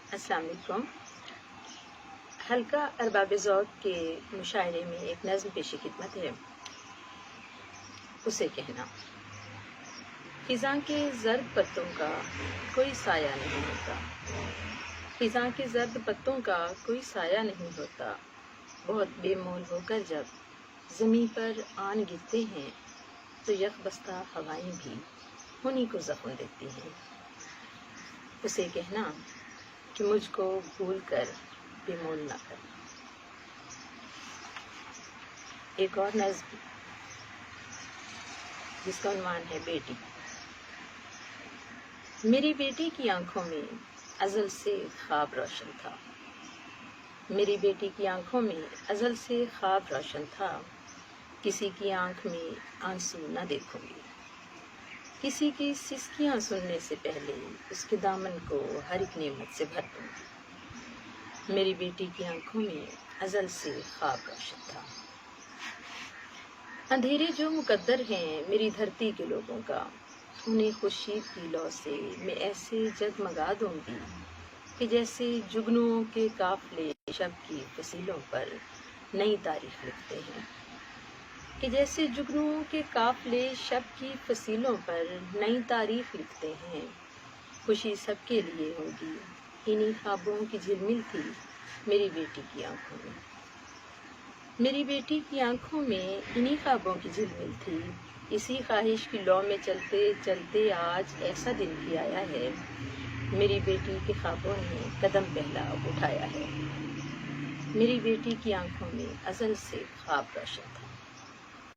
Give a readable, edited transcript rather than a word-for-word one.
السلام علیکم۔ حلقہ ارباب ذوق کے مشاعرے میں ایک نظم پیش خدمت ہے۔ اسے کہنا: خزاں کے زرد پتوں کا کوئی سایہ نہیں ہوتا، خزاں کے زرد پتوں کا کوئی سایہ نہیں ہوتا، بہت بے مول ہو کر جب زمیں پر آن گرتے ہیں تو یک بستہ ہوائیں بھی انہی کو زخم دیتی ہیں۔ اسے کہنا کہ مجھ کو بھول کر بے مول نہ کر۔ ایک اور نظم جس کا عنوان ہے بیٹی۔ میری بیٹی کی آنکھوں میں ازل سے خواب روشن تھا، میری بیٹی کی آنکھوں میں ازل سے خواب روشن تھا، کسی کی آنکھ میں آنسو نہ دیکھوں گی، کسی کی سسکیاں سننے سے پہلے اس کے دامن کو ہر ایک نعمت سے بھر دوں گی۔ میری بیٹی کی آنکھوں میں ازل سے خواب روشن تھا۔ اندھیرے جو مقدر ہیں میری دھرتی کے لوگوں کا، انہیں خورشید کی لو سے میں ایسے جگمگا دوں گی کہ جیسے جگنوؤں کے قافلے شب کی فصیلوں پر نئی تاریخ لکھتے ہیں، کہ جیسے جگنوؤں کے قافلے شب کی فصیلوں پر نئی تاریخ لکھتے ہیں۔ خوشی سب کے لیے ہوگی، انہی خوابوں کی جھلمل تھی میری بیٹی کی آنکھوں میں، میری بیٹی کی آنکھوں میں انہی خوابوں کی جھلمل تھی۔ اسی خواہش کی لو میں چلتے چلتے آج ایسا دن بھی آیا ہے، میری بیٹی کے خوابوں نے قدم پہلا اٹھایا ہے۔ میری بیٹی کی آنکھوں میں ازل سے خواب روشن تھا۔